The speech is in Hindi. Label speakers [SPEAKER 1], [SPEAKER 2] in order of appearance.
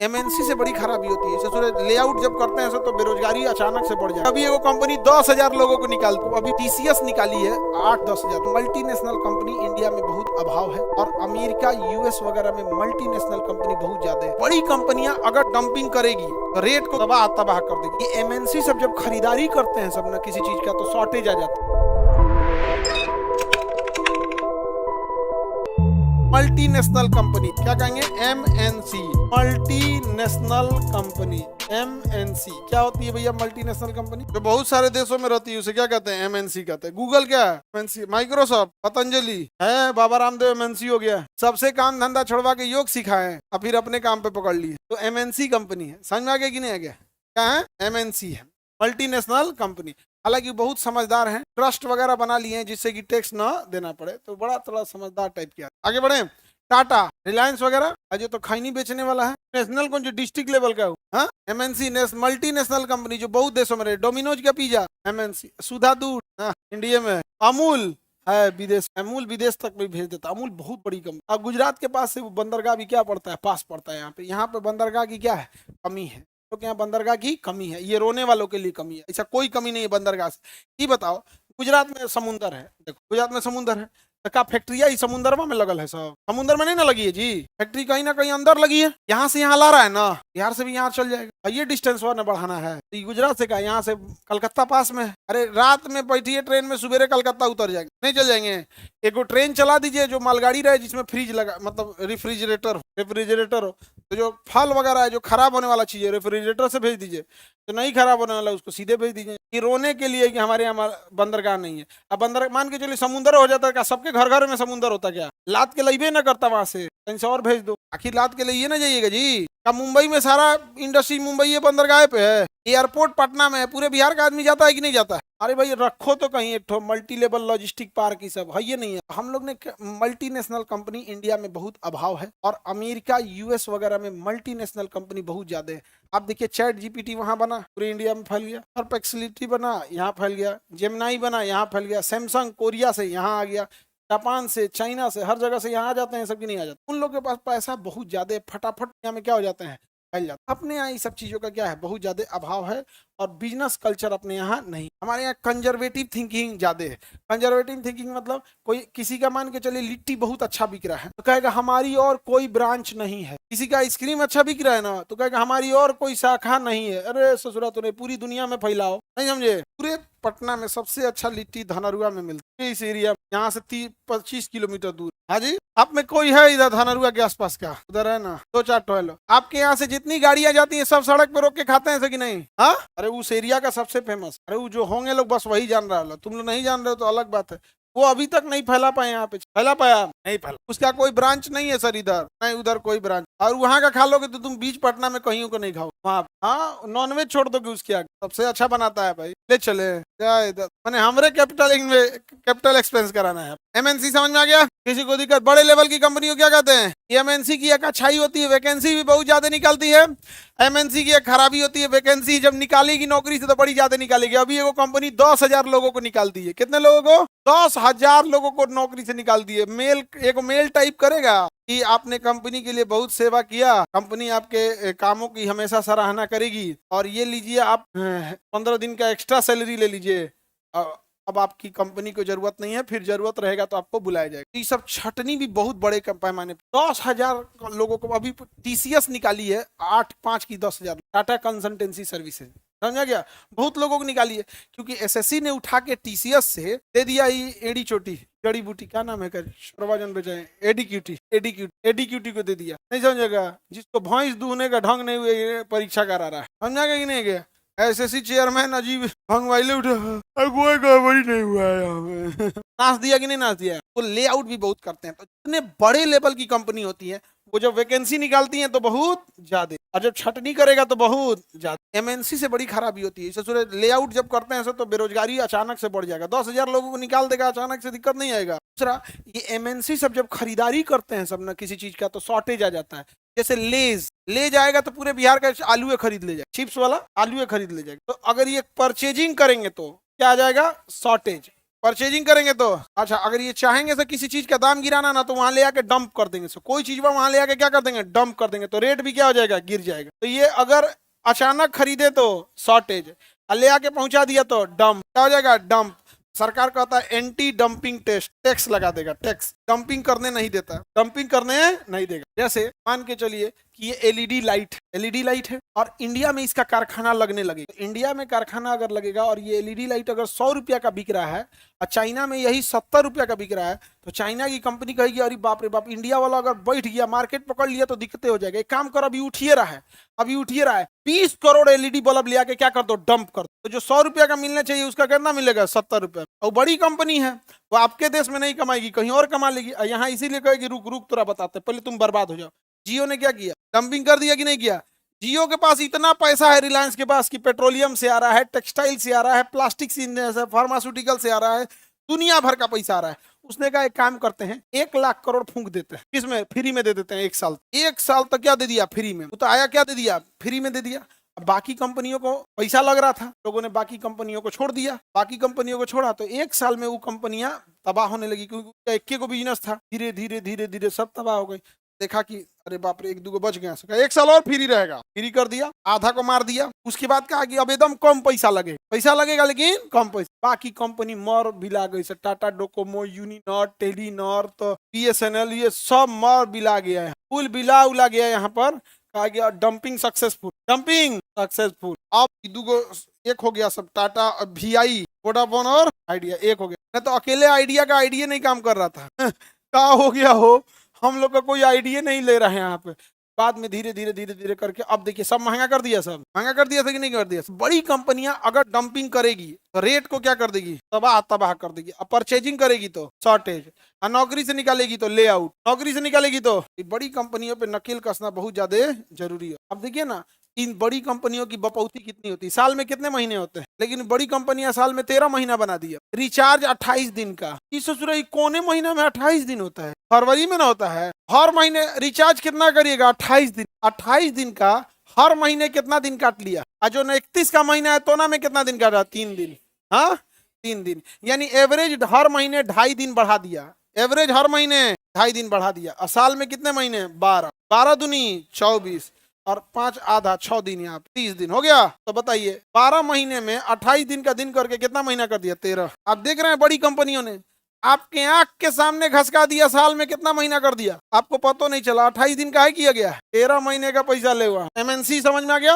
[SPEAKER 1] एमएनसी से बड़ी खराबी होती है। जैसे लेआउट जब करते हैं तो बेरोजगारी अचानक से बढ़ जाए। अभी एगो कंपनी 10,000 लोगों को निकालती है, अभी टीसीएस निकाली है 8-10,000। मल्टीनेशनल कंपनी इंडिया में बहुत अभाव है और अमेरिका यूएस वगैरह में मल्टीनेशनल कंपनी बहुत ज्यादा है। बड़ी कंपनियां अगर डंपिंग करेगी तो रेट को तबाह कर देगी। एमएनसी सब जब खरीदारी करते हैं सब ना किसी चीज का तो शॉर्टेज आ जाता है। मल्टीनेशनल कंपनी क्या कहेंगे? MNC, multinational company. एमएनसी क्या होती है भैया? मल्टीनेशनल कंपनी जो बहुत सारे देशों में रहती है उसे क्या कहते हैं? एमएनसी कहते हैं। गूगल क्या है? एमएनसी। माइक्रोसॉफ्ट, पतंजलि है, बाबा रामदेव एमएनसी हो गया। सबसे काम धंधा छोड़वा के योग सिखाए और फिर अपने काम पे पकड़ लिए, तो एमएनसी कंपनी है। समझ में आ गया कि नहीं आ गया? क्या है? एमएनसी है, मल्टीनेशनल कंपनी। हालांकि बहुत समझदार हैं, ट्रस्ट वगैरह बना लिए हैं जिससे कि टैक्स ना देना पड़े, तो बड़ा थोड़ा समझदार टाइप किया। आगे बढ़े। टाटा, रिलायंस वगैरह अजय तो खैनी बेचने वाला है। नेशनल कौन जो डिस्ट्रिक्ट लेवल का हो? एमएनसी मल्टीनेशनल कंपनी जो बहुत देशों में रहे। डोमिनोज का पिज्जा एमएनसी। सुधा दूध इंडिया में। अमूल है विदेश, अमूल विदेश तक भी भेज देता। अमूल बहुत बड़ी कंपनी। अब गुजरात के पास से वो बंदरगाह भी क्या पड़ता है? पास पड़ता है। यहाँ पे बंदरगाह की क्या है? कमी है। तो क्या बंदरगाह की कमी है? ये रोने वालों के लिए कमी है, ऐसा कोई कमी नहीं है बंदरगाह से। ये बताओ, गुजरात में समुंदर है, देखो गुजरात में समुंदर है, तो क्या फैक्ट्रिया ही समुंदर में लगल है? सब समुंदर में नहीं ना लगी है जी, फैक्ट्री कहीं ना कहीं अंदर लगी है। यहाँ से यहाँ ला रहा है ना, बिहार से भी यहाँ चल जाएगा। ये डिस्टेंस ना बढ़ाना है। तो गुजरात से क्या, यहाँ से कलकत्ता पास में है। अरे रात में बैठिए ट्रेन में, सुबह कलकत्ता उतर जाएंगे, नहीं चल जाएंगे। एक ट्रेन चला दीजिए जो मालगाड़ी रहे, जिसमें फ्रिज लगा, मतलब रेफ्रिजरेटर हो, तो जो फल वगैरह है, जो खराब होने वाला चीज है, रेफ्रिजरेटर से भेज दीजिए। तो नहीं खराब होने वाला उसको सीधे भेज दीजिए। कि रोने के लिए कि हमारे यहाँ बंदरगाह नहीं है। अब बंदर मान के चलिए समुंदर हो जाता है, क्या सबके घर घर में समुंदर होता? क्या लाद के लइबे ना करता वहां से, कहीं से और भेज दो। आखिर लाद के लिए ना जाइएगा जी। क्या मुंबई में सारा इंडस्ट्री मुंबई बंदरगाह पे है? एयरपोर्ट पटना में है, पूरे बिहार का आदमी जाता है कि नहीं जाता है? अरे भाई रखो तो कहीं एक मल्टी लेवल लॉजिस्टिक पार्क ही सब है, ये नहीं है। हम लोग ने मल्टीनेशनल कंपनी इंडिया में बहुत अभाव है और अमेरिका यूएस वगैरह में मल्टीनेशनल कंपनी बहुत ज्यादा है। आप देखिए चैट जीपीटी वहां बना, पूरे इंडिया में फैल गया। परप्लेक्सिटी बना, यहाँ फैल गया। जेमिनाई बना, यहाँ फैल गया। सैमसंग कोरिया से यहाँ आ गया, जापान से, चाइना से, हर जगह से यहाँ आ जाते हैं, सबकी नहीं आ जाते। उन लोग के पास पैसा बहुत ज्यादा, फटाफट यहाँ में क्या हो जाते हैं? फैल जाता। अपने यहाँ ये सब चीजों का क्या है? बहुत ज्यादा अभाव है और बिजनेस कल्चर अपने यहाँ नहीं। हमारे यहाँ कंजर्वेटिव थिंकिंग ज्यादा है। कंजर्वेटिव थिंकिंग मतलब कोई किसी का मान के चलिए लिट्टी बहुत अच्छा बिक रहा है तो कहेगा हमारी और कोई ब्रांच नहीं है। किसी का आइसक्रीम अच्छा बिक रहा है ना, तो कहेगा हमारी और कोई शाखा नहीं है। अरे ससुरा तूने पूरी दुनिया में फैलाओ, नहीं समझे? पूरे पटना में सबसे अच्छा लिट्टी धनरुआ में मिलती है, इस एरिया यहाँ से 30-25 किलोमीटर दूर। हाँ जी, आप में कोई है इधर धनरुआ के आसपास का? उधर है ना, 2-4 टोलो। आपके यहाँ से जितनी गाड़ियां जाती हैं सब सड़क पे रोक के खाते हैं कि नहीं? हाँ, अरे उस एरिया का सबसे फेमस, अरे वो जो होंगे लोग बस वही जान रहा है। तुम लोग नहीं जान रहे हो तो अलग बात है। वो अभी तक नहीं फैला पाए, यहाँ पे फैला पाया नहीं फैला। उसका कोई ब्रांच नहीं है सर, इधर नहीं उधर कोई ब्रांच। और वहाँ का खा लोगे तो तुम बीच पटना में कहीं को नहीं खाओ वहाँ। हाँ, नॉनवेज छोड़ दोगे उसके आगे, सबसे अच्छा बनाता है भाई, ले चले क्या इधर। मैंने हमरे कैपिटल एक्सपेंस कराना है। एमएनसी समझ में आ गया? किसी को दिक्कत? बड़े लेवल की कंपनी को क्या कहते हैं? एमएनसी की एक अच्छाई होती है, वैकेंसी भी बहुत ज्यादा निकलती है। एमएनसी की एक खराबी होती है, वैकेंसी जब निकालेगी नौकरी से तो बड़ी ज्यादा निकालेगी। अभी एगो कंपनी 10,000 लोगों को निकालती है। कितने लोगों को? 10,000 लोगों को नौकरी से निकाल दिए। एक मेल टाइप करेगा कि आपने कंपनी के लिए बहुत सेवा किया, कंपनी आपके कामों की हमेशा सराहना करेगी, और ये लीजिए आप 15 दिन का एक्स्ट्रा सैलरी ले लीजिए। अब आपकी कंपनी को जरूरत नहीं है, फिर जरूरत रहेगा तो आपको बुलाया जाएगा। ये सब छटनी भी बहुत बड़े पैमाने पर 10,000 लोगों को। अभी टीसीएस निकाली है 8-5 की 10,000, टाटा कंसल्टेंसी सर्विसेज, समझा गया? बहुत लोगों को निकाली है क्योंकि एसएससी ने उठा के टीसीएस से दे दिया ये एडी चोटी, जड़ी बूटी, क्या नाम है कर सर्वजन बेचाए, एडीक्यूटी को दे दिया। नहीं समझेगा? जिसको भैंस दूहने का ढंग नहीं हुए परीक्षा करा रहा है, समझा गया कि नहीं गया? एसएससी चेयरमैन अजीब भंगवाइले उठा, कोई गड़बड़ी नहीं हुआ है यहाँ पे। नाच दिया कि नहीं नाच दिया? वो लेआउट भी बहुत करते हैं। तो इतने बड़े लेवल की कंपनी होती है, वो जब वैकेंसी निकालती है तो बहुत ज्यादा, और जब छटनी करेगा तो बहुत ज्यादा। एमएनसी से बड़ी खराबी होती है। जैसे लेआउट जब करते हैं तो बेरोजगारी अचानक से बढ़ जाएगा। 10,000 लोगों को निकाल देगा अचानक से, दिक्कत नहीं आएगा। दूसरा, ये एमएनसी सब जब खरीदारी करते हैं सब ना किसी चीज का, तो शॉर्टेज आ जाता है। जैसे लेज ले जाएगा तो पूरे बिहार का आलू खरीद ले जाएगा, चिप्स वाला आलू खरीद ले जाएगा। तो अगर ये परचेजिंग करेंगे तो क्या आ जाएगा? शॉर्टेज। परचेजिंग करेंगे तो अच्छा, अगर ये चाहेंगे तो किसी चीज का दाम गिराना ना, तो वहां ले आके डंप कर देंगे। सो कोई चीज वहां ले आके क्या कर देंगे, डंप कर देंगे, तो रेट भी क्या हो जाएगा, गिर जाएगा। तो ये अगर अचानक खरीदे तो शॉर्टेज, ले आके पहुंचा दिया तो डंप, क्या हो जाएगा, डंप। सरकार कहता है एंटी डंपिंग टेस्ट, टैक्स लगा देगा, टैक्स। डंपिंग करने नहीं देता, डंपिंग करने नहीं देगा। जैसे मान के चलिए कि ये एलईडी लाइट, एलईडी लाइट है और इंडिया में इसका कारखाना लगने लगेगा। तो इंडिया में कारखाना अगर लगेगा और ये एलईडी लाइट अगर 100 रुपया का बिक रहा है और चाइना में यही 70 रुपया का बिक रहा है, तो चाइना की कंपनी कहेगी अरे बाप रे बाप, इंडिया वाला अगर बैठ गया, मार्केट पकड़ लिया तो दिक्कतें हो जाएगा। एक काम कर, अभी उठिए रहा है, अभी उठिए रहा है, 20 करोड़ एलईडी बल्ब ले आके क्या कर दो, डंप कर दो। तो जो 100 रुपया का मिलना चाहिए उसका कितना मिलेगा, 70 रुपया। और बड़ी कंपनी है, वो आपके देश में नहीं कमाएगी, कहीं और कमा लेगी। यहाँ इसीलिए कहेगी रुक रुक तोरा बताते, पहले तुम बर्बाद हो जाओ। जियो ने क्या किया, डंपिंग कर दिया कि नहीं किया। जियो के पास इतना पैसा है, रिलायंस के पास, कि पेट्रोलियम से आ रहा है, टेक्सटाइल से आ रहा है, प्लास्टिक से, फार्मास्यूटिकल से आ रहा है, दुनिया भर का पैसा आ रहा है। उसने कहा एक काम करते हैं, 1 लाख करोड़ फूंक देते हैं, किसमें, फ्री में दे देते हैं। 1 साल तक क्या दे दिया, फ्री में। वो तो आया क्या दे दिया, फ्री में दे दिया। अब बाकी कंपनियों को पैसा लग रहा था, लोगों ने बाकी कंपनियों को छोड़ दिया। बाकी कंपनियों को छोड़ा तो 1 साल में वो कंपनियां तबाह होने लगी, क्योंकि एक को बिजनेस था। धीरे धीरे धीरे धीरे सब तबाह हो गई। देखा कि अरे बाप रे, 1-2 बच गया, 1 साल और फ्री रहेगा, फ्री कर दिया, आधा को मार दिया। उसके बाद कहा कि अब एकदम कम पैसा लगे, पैसा लगेगा लेकिन कम पैसा। बाकी कंपनी मर बिला गई, टाटा डोकोमो, यूनिनॉर, टेलीनॉर, तो बीएसएनएल, ये सब मर बिला गया है, कुल बिला उला गया। यहाँ पर कहा गया डंपिंग सक्सेसफुल, डंपिंग सक्सेसफुल। अब दुगो एक हो गया सब, टाटा, वीआई, वोडाफोन और आइडिया एक हो गया। नहीं तो अकेले आइडिया का आइडिया नहीं काम कर रहा था क्या हो गया हो, हम लोग का कोई आइडिया नहीं ले रहे हैं यहाँ पे। बाद में धीरे धीरे धीरे धीरे करके अब देखिए सब महंगा कर दिया, सब महंगा कर दिया था कि नहीं कर दिया। बड़ी कंपनियां अगर डंपिंग करेगी तो रेट को क्या कर देगी, तबाह तबाह कर देगी। अब परचेजिंग करेगी तो शॉर्टेज, और नौकरी से निकालेगी तो ले आउट, नौकरी से निकालेगी तो बड़ी कंपनियों पे नकेल कसना बहुत ज्यादा जरूरी है। अब देखिए ना, इन बड़ी कंपनियों की बपौती कितनी होती है, साल में कितने महीने होते हैं, लेकिन बड़ी कंपनियां साल में 13 महीना बना दिया। रिचार्ज 28 दिन का, इस कोने महीना में 28 दिन होता है, फरवरी में ना होता है। हर महीने रिचार्ज कितना करिएगा, 28 दिन, 28 दिन का हर महीने कितना दिन काट लिया। और जो 31 का महीना है तो ना में कितना दिन काटा, 3 दिन। हाँ 3 दिन, यानी एवरेज हर महीने 2.5 दिन बढ़ा दिया, एवरेज हर महीने 2.5 दिन बढ़ा दिया। और साल में कितने महीने, 12, 12 दूनी 24 और 5 आधा 6 दिन, यहाँ 30 दिन हो गया। तो बताइए 12 महीने में 28 दिन का दिन करके कितना महीना कर दिया, 13। आप देख रहे हैं बड़ी कंपनियों ने आपके आंख के सामने घसका दिया, साल में कितना महीना कर दिया, आपको पता नहीं चला। 28 दिन का है किया गया, 13 महीने का पैसा ले हुआ। एमएनसी समझ में आ गया।